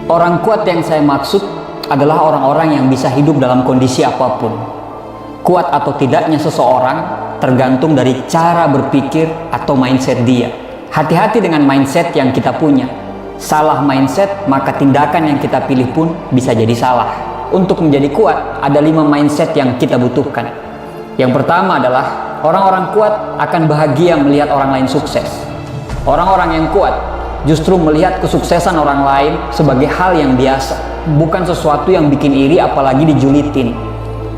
Orang kuat yang saya maksud adalah orang-orang yang bisa hidup dalam kondisi apapun. Kuat atau tidaknya seseorang tergantung dari cara berpikir atau mindset dia. Hati-hati dengan mindset yang kita punya. Salah mindset, maka tindakan yang kita pilih pun bisa jadi salah. Untuk menjadi kuat, ada 5 mindset yang kita butuhkan. Yang pertama adalah orang-orang kuat akan bahagia melihat orang lain sukses. Orang-orang yang kuat justru melihat kesuksesan orang lain sebagai hal yang biasa, bukan sesuatu yang bikin iri apalagi dijulitin.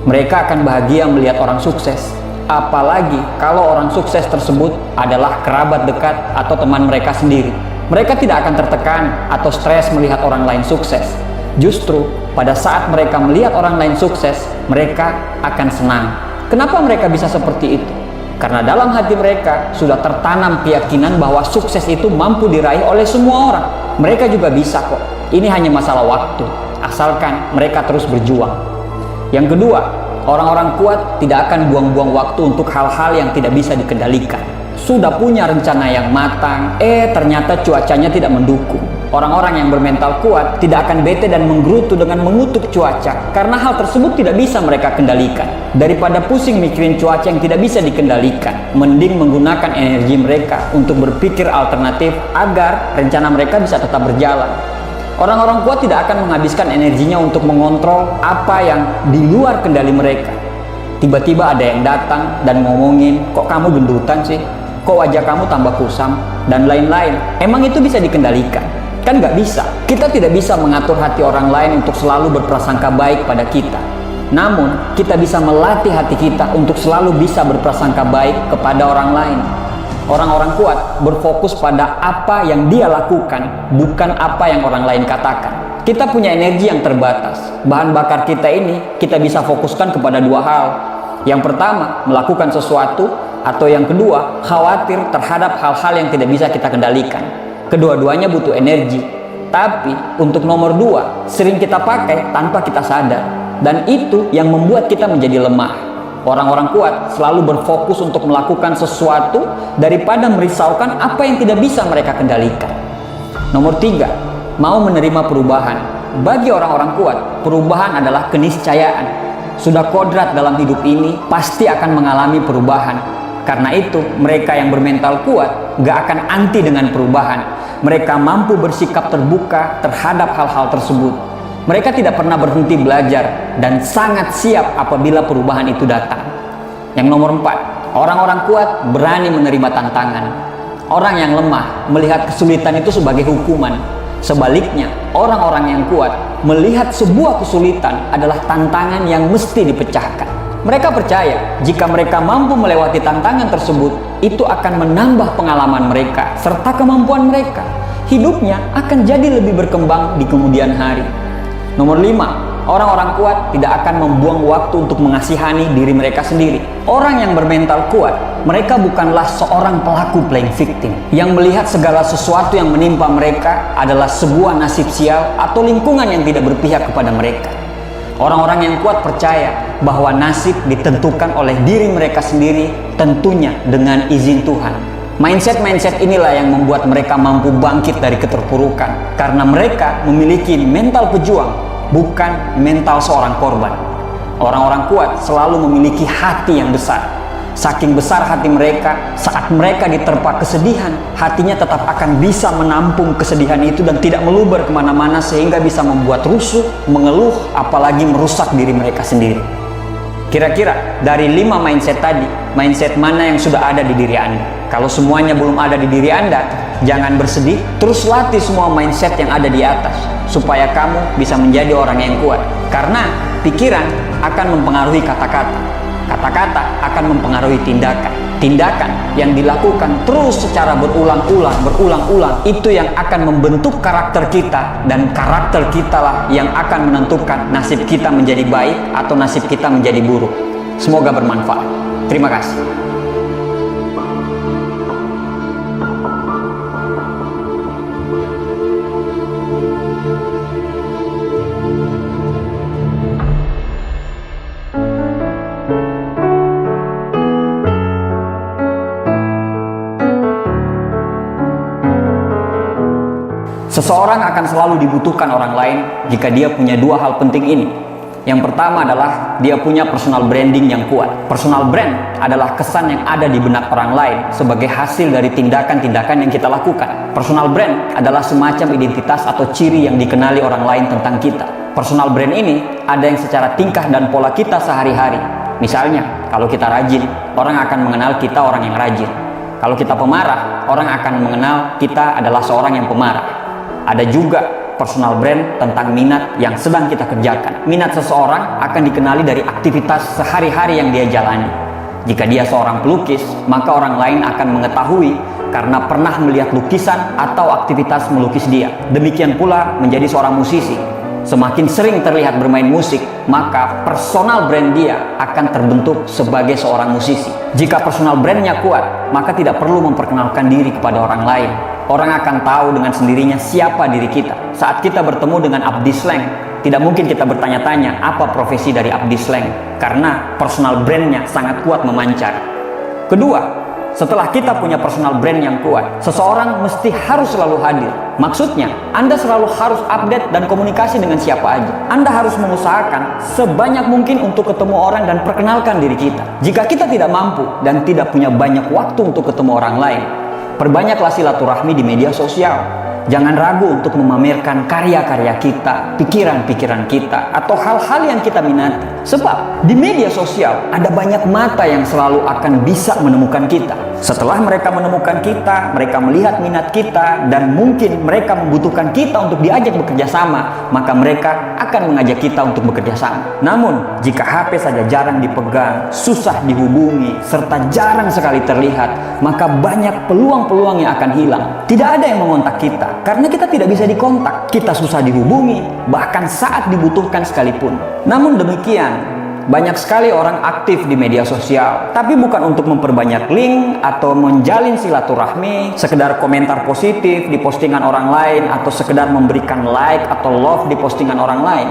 Mereka akan bahagia melihat orang sukses, apalagi kalau orang sukses tersebut adalah kerabat dekat atau teman mereka sendiri. Mereka tidak akan tertekan atau stres melihat orang lain sukses. Justru pada saat mereka melihat orang lain sukses, mereka akan senang. Kenapa mereka bisa seperti itu? Karena dalam hati mereka sudah tertanam keyakinan bahwa sukses itu mampu diraih oleh semua orang. Mereka juga bisa kok. Ini hanya masalah waktu, asalkan mereka terus berjuang. Yang kedua, orang-orang kuat tidak akan buang-buang waktu untuk hal-hal yang tidak bisa dikendalikan. Sudah punya rencana yang matang, ternyata cuacanya tidak mendukung. Orang-orang yang bermental kuat tidak akan bete dan menggerutu dengan mengutuk cuaca, karena hal tersebut tidak bisa mereka kendalikan. Daripada pusing mikirin cuaca yang tidak bisa dikendalikan, mending menggunakan energi mereka untuk berpikir alternatif agar rencana mereka bisa tetap berjalan. Orang-orang kuat tidak akan menghabiskan energinya untuk mengontrol apa yang di luar kendali mereka. Tiba-tiba ada yang datang dan ngomongin, kok kamu gendutan sih? Kok wajah kamu tambah kusam? Dan lain-lain. Emang itu bisa dikendalikan? Kan nggak bisa. Kita tidak bisa mengatur hati orang lain untuk selalu berprasangka baik pada kita. Namun, kita bisa melatih hati kita untuk selalu bisa berprasangka baik kepada orang lain. Orang-orang kuat berfokus pada apa yang dia lakukan, bukan apa yang orang lain katakan. Kita punya energi yang terbatas. Bahan bakar kita ini kita bisa fokuskan kepada 2 hal. Yang pertama, melakukan sesuatu, atau yang kedua, khawatir terhadap hal-hal yang tidak bisa kita kendalikan. Kedua-duanya butuh energi. Tapi untuk nomor 2, sering kita pakai tanpa kita sadar. Dan itu yang membuat kita menjadi lemah. Orang-orang kuat selalu berfokus untuk melakukan sesuatu daripada merisaukan apa yang tidak bisa mereka kendalikan. Nomor 3, mau menerima perubahan. Bagi orang-orang kuat, perubahan adalah keniscayaan. Sudah kodrat dalam hidup ini, pasti akan mengalami perubahan. Karena itu, mereka yang bermental kuat gak akan anti dengan perubahan. Mereka mampu bersikap terbuka terhadap hal-hal tersebut. Mereka tidak pernah berhenti belajar dan sangat siap apabila perubahan itu datang. Yang nomor 4, orang-orang kuat berani menerima tantangan. Orang yang lemah melihat kesulitan itu sebagai hukuman. Sebaliknya, orang-orang yang kuat melihat sebuah kesulitan adalah tantangan yang mesti dipecahkan. Mereka percaya jika mereka mampu melewati tantangan tersebut, itu akan menambah pengalaman mereka serta kemampuan mereka. Hidupnya akan jadi lebih berkembang di kemudian hari. Nomor 5, orang-orang kuat tidak akan membuang waktu untuk mengasihani diri mereka sendiri. Orang yang bermental kuat, mereka bukanlah seorang pelaku playing victim yang melihat segala sesuatu yang menimpa mereka adalah sebuah nasib sial atau lingkungan yang tidak berpihak kepada mereka. Orang-orang yang kuat percaya bahwa nasib ditentukan oleh diri mereka sendiri, tentunya dengan izin Tuhan. Mindset-mindset inilah yang membuat mereka mampu bangkit dari keterpurukan, karena mereka memiliki mental pejuang, bukan mental seorang korban. Orang-orang kuat selalu memiliki hati yang besar. Saking besar hati mereka, saat mereka diterpa kesedihan, hatinya tetap akan bisa menampung kesedihan itu dan tidak meluber kemana-mana sehingga bisa membuat rusuh, mengeluh, apalagi merusak diri mereka sendiri. Kira-kira dari 5 mindset tadi, mindset mana yang sudah ada di diri Anda? Kalau semuanya belum ada di diri Anda, jangan bersedih, terus latih semua mindset yang ada di atas, supaya kamu bisa menjadi orang yang kuat. Karena pikiran akan mempengaruhi kata-kata. Kata-kata akan mempengaruhi tindakan. Tindakan yang dilakukan terus secara berulang-ulang, itu yang akan membentuk karakter kita, dan karakter kita lah yang akan menentukan nasib kita menjadi baik atau nasib kita menjadi buruk. Semoga bermanfaat. Terima kasih. Seseorang akan selalu dibutuhkan orang lain jika dia punya dua hal penting ini. Yang pertama adalah dia punya personal branding yang kuat. Personal brand adalah kesan yang ada di benak orang lain sebagai hasil dari tindakan-tindakan yang kita lakukan. Personal brand adalah semacam identitas atau ciri yang dikenali orang lain tentang kita. Personal brand ini ada yang secara tingkah dan pola kita sehari-hari. Misalnya, kalau kita rajin, orang akan mengenal kita orang yang rajin. Kalau kita pemarah, orang akan mengenal kita adalah seorang yang pemarah. Ada juga personal brand tentang minat yang sedang kita kerjakan. Minat seseorang akan dikenali dari aktivitas sehari-hari yang dia jalani. Jika dia seorang pelukis, maka orang lain akan mengetahui karena pernah melihat lukisan atau aktivitas melukis dia. Demikian pula menjadi seorang musisi. Semakin sering terlihat bermain musik, maka personal brand dia akan terbentuk sebagai seorang musisi. Jika personal brandnya kuat, maka tidak perlu memperkenalkan diri kepada orang lain. Orang akan tahu dengan sendirinya siapa diri kita. Saat kita bertemu dengan Abdi Sleng, tidak mungkin kita bertanya-tanya apa profesi dari Abdi Sleng, karena personal brandnya sangat kuat memancar. Kedua, setelah kita punya personal brand yang kuat, seseorang mesti harus selalu hadir. Maksudnya, Anda selalu harus update dan komunikasi dengan siapa aja. Anda harus mengusahakan sebanyak mungkin untuk ketemu orang dan perkenalkan diri kita. Jika kita tidak mampu dan tidak punya banyak waktu untuk ketemu orang lain, perbanyaklah silaturahmi di media sosial. Jangan ragu untuk memamerkan karya-karya kita, pikiran-pikiran kita, atau hal-hal yang kita minati. Sebab di media sosial ada banyak mata yang selalu akan bisa menemukan kita. Setelah mereka menemukan kita, mereka melihat minat kita, dan mungkin mereka membutuhkan kita untuk diajak bekerja sama, maka mereka akan mengajak kita untuk bekerja sama. Namun, jika HP saja jarang dipegang, susah dihubungi, serta jarang sekali terlihat, maka banyak peluang-peluang yang akan hilang. Tidak ada yang mengontak kita, karena kita tidak bisa dikontak. Kita susah dihubungi, bahkan saat dibutuhkan sekalipun. Namun demikian, banyak sekali orang aktif di media sosial, tapi bukan untuk memperbanyak link atau menjalin silaturahmi, sekedar komentar positif di postingan orang lain, atau sekedar memberikan like atau love di postingan orang lain.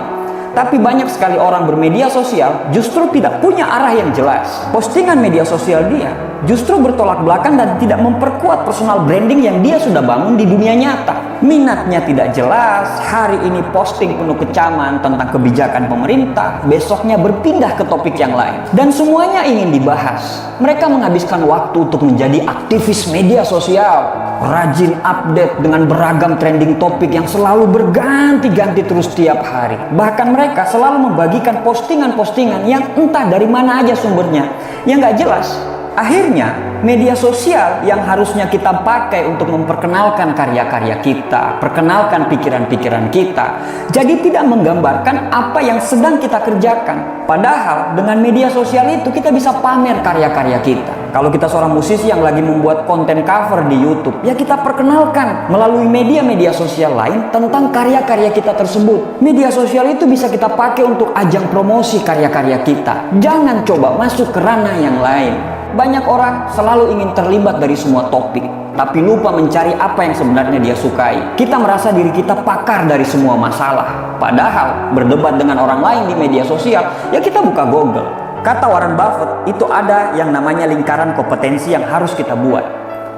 Tapi banyak sekali orang bermedia sosial justru tidak punya arah yang jelas. Postingan media sosial dia justru bertolak belakang dan tidak memperkuat personal branding yang dia sudah bangun di dunia nyata. Minatnya tidak jelas, hari ini posting penuh kecaman tentang kebijakan pemerintah, besoknya berpindah ke topik yang lain. Dan semuanya ingin dibahas. Mereka menghabiskan waktu untuk menjadi aktivis media sosial, rajin update dengan beragam trending topik yang selalu berganti-ganti terus tiap hari. Bahkan mereka selalu membagikan postingan-postingan yang entah dari mana aja sumbernya, yang gak jelas. Akhirnya, media sosial yang harusnya kita pakai untuk memperkenalkan karya-karya kita, perkenalkan pikiran-pikiran kita, jadi tidak menggambarkan apa yang sedang kita kerjakan. Padahal dengan media sosial itu kita bisa pamer karya-karya kita. Kalau kita seorang musisi yang lagi membuat konten cover di YouTube, ya kita perkenalkan melalui media-media sosial lain tentang karya-karya kita tersebut. Media sosial itu bisa kita pakai untuk ajang promosi karya-karya kita. Jangan coba masuk ke ranah yang lain. Banyak orang selalu ingin terlibat dari semua topik, tapi lupa mencari apa yang sebenarnya dia sukai. Kita merasa diri kita pakar dari semua masalah. Padahal berdebat dengan orang lain di media sosial, ya kita buka Google. Kata Warren Buffett, itu ada yang namanya lingkaran kompetensi yang harus kita buat.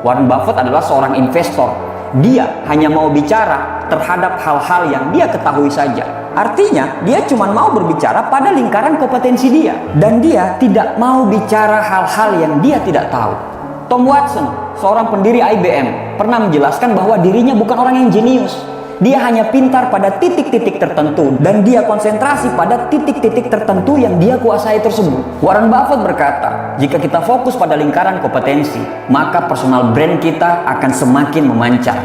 Warren Buffett adalah seorang investor. Dia hanya mau bicara terhadap hal-hal yang dia ketahui saja. Artinya, dia cuma mau berbicara pada lingkaran kompetensi dia. Dan dia tidak mau bicara hal-hal yang dia tidak tahu. Tom Watson, seorang pendiri IBM, pernah menjelaskan bahwa dirinya bukan orang yang jenius. Dia hanya pintar pada titik-titik tertentu. Dan dia konsentrasi pada titik-titik tertentu yang dia kuasai tersebut. Warren Buffett berkata, jika kita fokus pada lingkaran kompetensi, maka personal brand kita akan semakin memancar.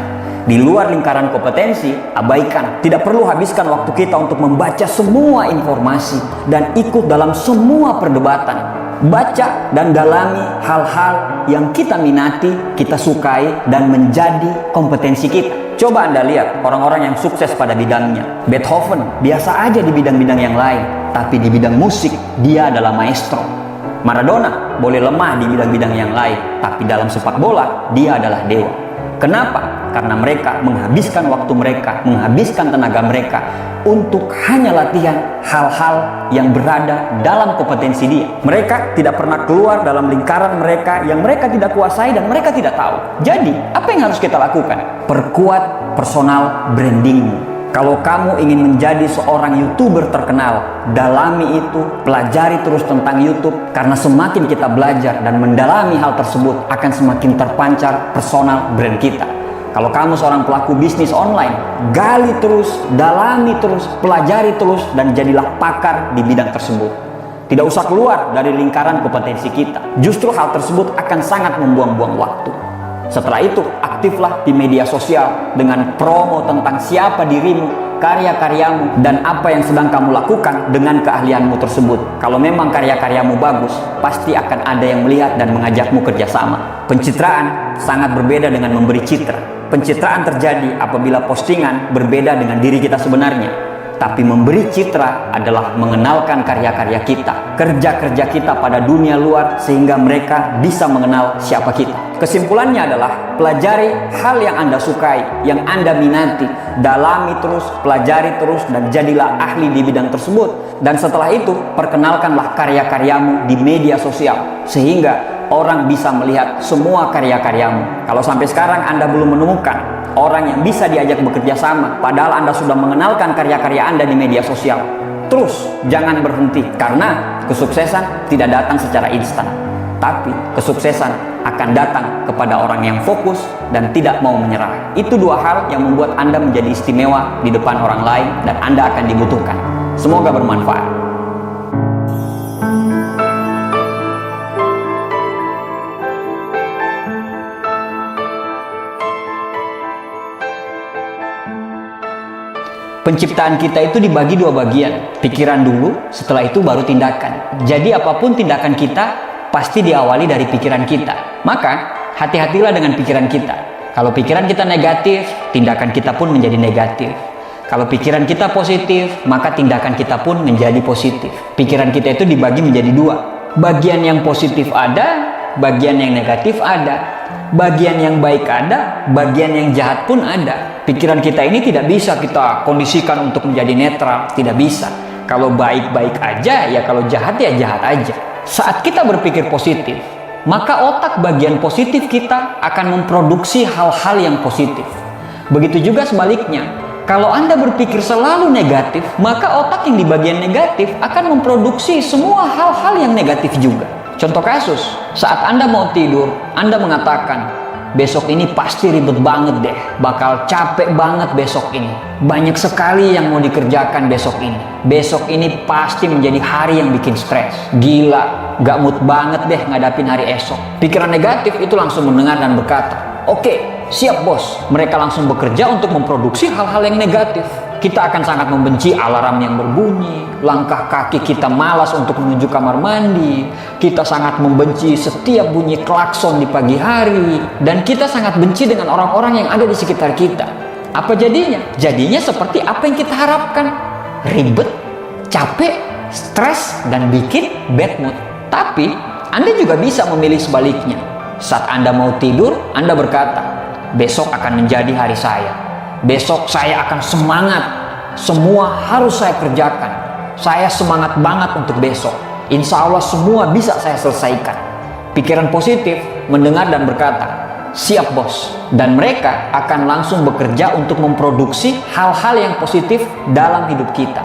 Di luar lingkaran kompetensi, abaikan. Tidak perlu habiskan waktu kita untuk membaca semua informasi dan ikut dalam semua perdebatan. Baca dan dalami hal-hal yang kita minati, kita sukai, dan menjadi kompetensi kita. Coba Anda lihat orang-orang yang sukses pada bidangnya. Beethoven biasa aja di bidang-bidang yang lain, tapi di bidang musik dia adalah maestro. Maradona boleh lemah di bidang-bidang yang lain, tapi dalam sepak bola dia adalah dewa. Kenapa? karena mereka menghabiskan waktu mereka, menghabiskan tenaga mereka untuk hanya latihan hal-hal yang berada dalam kompetensi dia. Mereka tidak pernah keluar dalam lingkaran mereka yang mereka tidak kuasai dan mereka tidak tahu. Jadi, apa yang harus kita lakukan? Perkuat personal brandingmu. Kalau kamu ingin menjadi seorang YouTuber terkenal, dalami itu, pelajari terus tentang YouTube, karena semakin kita belajar dan mendalami hal tersebut, akan semakin terpancar personal brand kita. Kalau kamu seorang pelaku bisnis online, gali terus, dalami terus, pelajari terus, dan jadilah pakar di bidang tersebut. Tidak usah keluar dari lingkaran kompetensi kita. Justru hal tersebut akan sangat membuang-buang waktu. Setelah itu, aktiflah di media sosial dengan promo tentang siapa dirimu, karya-karyamu, dan apa yang sedang kamu lakukan dengan keahlianmu tersebut. Kalau memang karya-karyamu bagus, pasti akan ada yang melihat dan mengajakmu kerjasama. Pencitraan sangat berbeda dengan memberi citra. Pencitraan terjadi apabila postingan berbeda dengan diri kita sebenarnya. Tapi memberi citra adalah mengenalkan karya-karya kita, kerja-kerja kita pada dunia luar, sehingga mereka bisa mengenal siapa kita. Kesimpulannya adalah, pelajari hal yang Anda sukai, yang Anda minati, dalami terus, pelajari terus, dan jadilah ahli di bidang tersebut. Dan setelah itu, perkenalkanlah karya-karyamu di media sosial, sehingga orang bisa melihat semua karya-karyamu. Kalau sampai sekarang Anda belum menemukan orang yang bisa diajak bekerja sama, padahal Anda sudah mengenalkan karya-karya Anda di media sosial, terus jangan berhenti, karena kesuksesan tidak datang secara instan, tapi kesuksesan akan datang kepada orang yang fokus dan tidak mau menyerah. Itu dua hal yang membuat Anda menjadi istimewa di depan orang lain, dan Anda akan dibutuhkan. Semoga bermanfaat. Penciptaan kita itu dibagi dua bagian, pikiran dulu, setelah itu baru tindakan. Jadi apapun tindakan kita, pasti diawali dari pikiran kita. Maka, hati-hatilah dengan pikiran kita. Kalau pikiran kita negatif, tindakan kita pun menjadi negatif. Kalau pikiran kita positif, maka tindakan kita pun menjadi positif. Pikiran kita itu dibagi menjadi dua. Bagian yang positif ada, bagian yang negatif ada. Bagian yang baik ada, bagian yang jahat pun ada. Pikiran kita ini tidak bisa kita kondisikan untuk menjadi netral, tidak bisa. Kalau baik-baik aja, ya kalau jahat ya jahat aja. Saat kita berpikir positif, maka otak bagian positif kita akan memproduksi hal-hal yang positif. Begitu juga sebaliknya, kalau Anda berpikir selalu negatif, maka otak yang di bagian negatif akan memproduksi semua hal-hal yang negatif juga. Contoh kasus, saat Anda mau tidur, Anda mengatakan, besok ini pasti ribet banget deh, bakal capek banget besok ini. Banyak sekali yang mau dikerjakan besok ini. Besok ini pasti menjadi hari yang bikin stres. Gila, gak mood banget deh ngadapin hari esok. Pikiran negatif itu langsung mendengar dan berkata, oke, siap bos. Mereka langsung bekerja untuk memproduksi hal-hal yang negatif. Kita akan sangat membenci alarm yang berbunyi, langkah kaki kita malas untuk menuju kamar mandi, kita sangat membenci setiap bunyi klakson di pagi hari, dan kita sangat benci dengan orang-orang yang ada di sekitar kita. Apa jadinya? Jadinya seperti apa yang kita harapkan. Ribet, capek, stres, dan bikin bad mood. Tapi, Anda juga bisa memilih sebaliknya. Saat Anda mau tidur, Anda berkata, besok akan menjadi hari saya. Besok saya akan semangat. Semua harus saya kerjakan. Saya semangat banget untuk besok. Insya Allah semua bisa saya selesaikan. Pikiran positif mendengar dan berkata, siap bos. Dan mereka akan langsung bekerja untuk memproduksi hal-hal yang positif dalam hidup kita.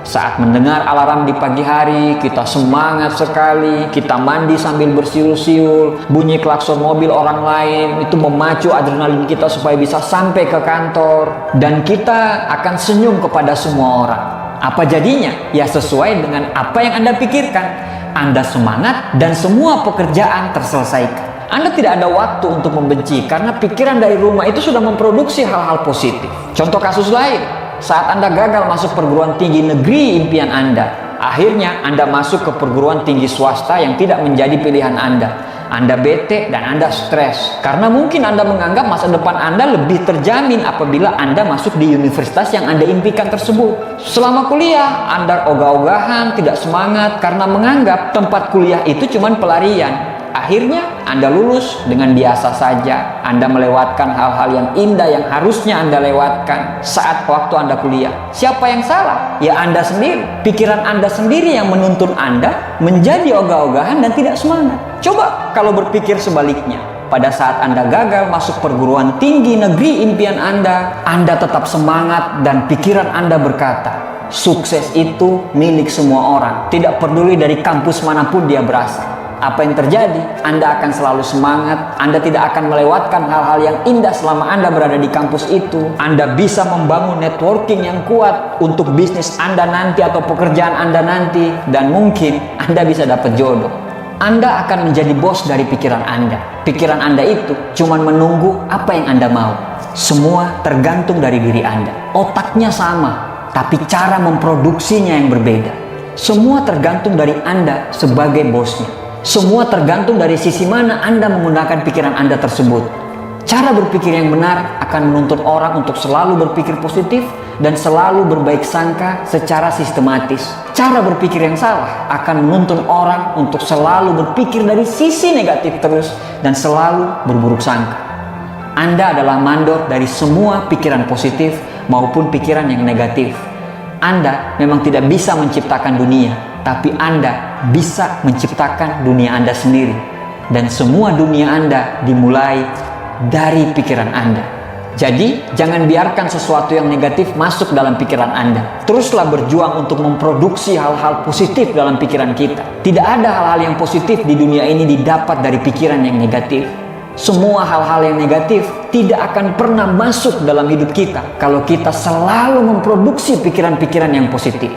Saat mendengar alarm di pagi hari, kita semangat sekali, kita mandi sambil bersiul-siul, bunyi klakson mobil orang lain, itu memacu adrenalin kita supaya bisa sampai ke kantor, dan kita akan senyum kepada semua orang. Apa jadinya? Ya sesuai dengan apa yang Anda pikirkan. Anda semangat dan semua pekerjaan terselesaikan. Anda tidak ada waktu untuk membenci, karena pikiran dari rumah itu sudah memproduksi hal-hal positif. Contoh kasus lain, saat Anda gagal masuk perguruan tinggi negeri impian Anda, akhirnya Anda masuk ke perguruan tinggi swasta yang tidak menjadi pilihan Anda. Anda bete dan Anda stres, karena mungkin Anda menganggap masa depan Anda lebih terjamin apabila Anda masuk di universitas yang Anda impikan tersebut. Selama kuliah, Anda ogah-ogahan, tidak semangat, karena menganggap tempat kuliah itu cuma pelarian. Akhirnya Anda lulus dengan biasa saja. Anda melewatkan hal-hal yang indah yang harusnya Anda lewatkan saat waktu Anda kuliah. Siapa yang salah? Ya Anda sendiri. Pikiran Anda sendiri yang menuntun Anda menjadi ogah-ogahan dan tidak semangat. Coba kalau berpikir sebaliknya. Pada saat Anda gagal masuk perguruan tinggi negeri impian Anda tetap semangat dan pikiran Anda berkata, sukses itu milik semua orang, tidak peduli dari kampus manapun dia berasal. Apa yang terjadi? Anda akan selalu semangat, Anda tidak akan melewatkan hal-hal yang indah selama Anda berada di kampus itu. Anda bisa membangun networking yang kuat untuk bisnis Anda nanti atau pekerjaan Anda nanti, dan mungkin Anda bisa dapat jodoh. Anda akan menjadi bos dari pikiran Anda. Pikiran Anda itu cuma menunggu apa yang Anda mau. Semua tergantung dari diri Anda. Otaknya sama, tapi cara memproduksinya yang berbeda. Semua tergantung dari Anda sebagai bosnya. Semua tergantung dari sisi mana Anda menggunakan pikiran Anda tersebut. Cara berpikir yang benar akan menuntun orang untuk selalu berpikir positif dan selalu berbaik sangka secara sistematis. Cara berpikir yang salah akan menuntun orang untuk selalu berpikir dari sisi negatif terus dan selalu berburuk sangka. Anda adalah mandor dari semua pikiran positif maupun pikiran yang negatif. Anda memang tidak bisa menciptakan dunia, tapi Anda bisa menciptakan dunia Anda sendiri. Dan semua dunia Anda dimulai dari pikiran Anda. Jadi, jangan biarkan sesuatu yang negatif masuk dalam pikiran Anda. Teruslah berjuang untuk memproduksi hal-hal positif dalam pikiran kita. Tidak ada hal-hal yang positif di dunia ini didapat dari pikiran yang negatif. Semua hal-hal yang negatif tidak akan pernah masuk dalam hidup kita kalau kita selalu memproduksi pikiran-pikiran yang positif.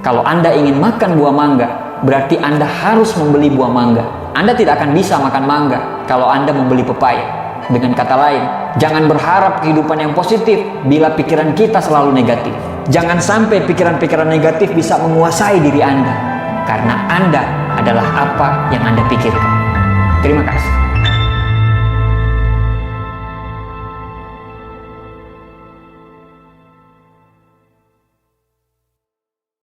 Kalau Anda ingin makan buah mangga, berarti Anda harus membeli buah mangga. Anda tidak akan bisa makan mangga kalau Anda membeli pepaya. Dengan kata lain, jangan berharap kehidupan yang positif bila pikiran kita selalu negatif. Jangan sampai pikiran-pikiran negatif bisa menguasai diri Anda, karena Anda adalah apa yang Anda pikirkan. Terima kasih.